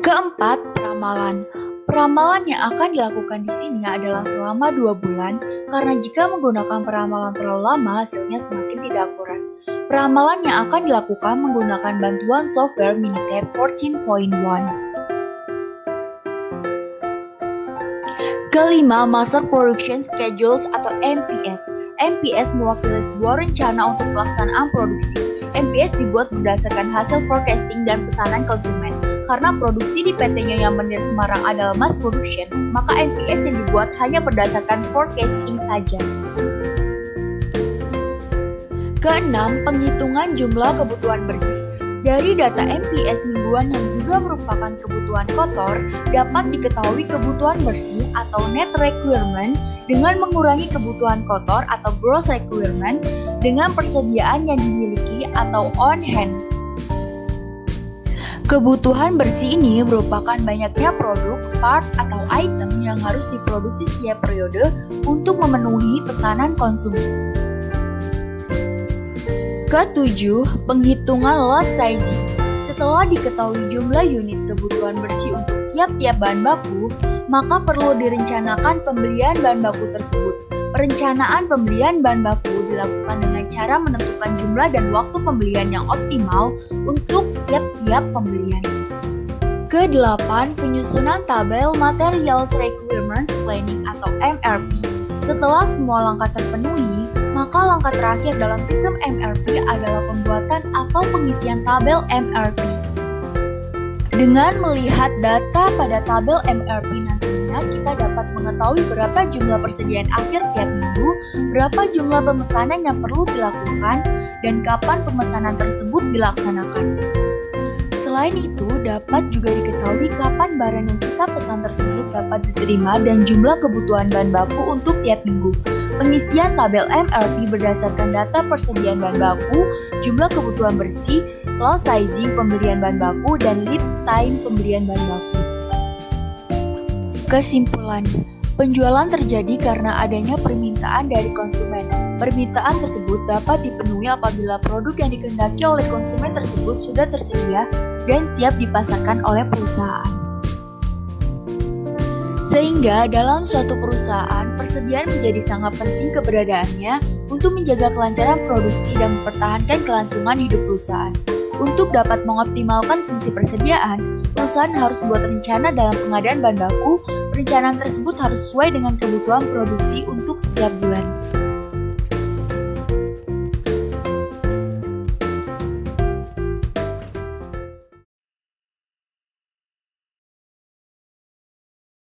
Keempat, peramalan. Peramalan yang akan dilakukan di sini adalah selama 2 bulan, karena jika menggunakan peramalan terlalu lama, hasilnya semakin tidak akurat. Peramalan yang akan dilakukan menggunakan bantuan software Minitab 14.1. Kelima, Master Production Schedules atau MPS. MPS mewakili sebuah rencana untuk pelaksanaan produksi. MPS dibuat berdasarkan hasil forecasting dan pesanan konsumen. Karena produksi di PT Nyonya Menir Semarang adalah mass production, maka MPS yang dibuat hanya berdasarkan forecasting saja. Keenam, penghitungan jumlah kebutuhan bersih. Dari data MPS mingguan yang juga merupakan kebutuhan kotor, dapat diketahui kebutuhan bersih atau net requirement dengan mengurangi kebutuhan kotor atau gross requirement dengan persediaan yang dimiliki atau on hand. Kebutuhan bersih ini merupakan banyaknya produk, part, atau item yang harus diproduksi setiap periode untuk memenuhi pesanan konsumen. Ketujuh, penghitungan lot sizing. Setelah diketahui jumlah unit kebutuhan bersih untuk tiap-tiap bahan baku, maka perlu direncanakan pembelian bahan baku tersebut. Perencanaan pembelian bahan baku dilakukan dengan cara menentukan jumlah dan waktu pembelian yang optimal untuk tiap-tiap pembelian. Kedelapan, penyusunan tabel Materials Requirements Planning atau MRP. Setelah semua langkah terpenuhi, maka langkah terakhir dalam sistem MRP adalah pembuatan atau pengisian tabel MRP. Dengan melihat data pada tabel MRP nantinya, kita dapat mengetahui berapa jumlah persediaan akhir tiap minggu, berapa jumlah pemesanan yang perlu dilakukan, dan kapan pemesanan tersebut dilaksanakan. Selain itu, dapat juga diketahui kapan barang yang kita pesan tersebut dapat diterima dan jumlah kebutuhan bahan baku untuk tiap minggu. Pengisian tabel MRP berdasarkan data persediaan bahan baku, jumlah kebutuhan bersih, lot sizing pembelian bahan baku, dan lead time pembelian bahan baku. Kesimpulan, penjualan terjadi karena adanya permintaan dari konsumen. Permintaan tersebut dapat dipenuhi apabila produk yang dikehendaki oleh konsumen tersebut sudah tersedia dan siap dipasarkan oleh perusahaan. Sehingga dalam suatu perusahaan, persediaan menjadi sangat penting keberadaannya untuk menjaga kelancaran produksi dan mempertahankan kelangsungan hidup perusahaan. Untuk dapat mengoptimalkan fungsi persediaan, perusahaan harus membuat rencana dalam pengadaan bahan baku. Perencanaan tersebut harus sesuai dengan kebutuhan produksi untuk setiap bulan.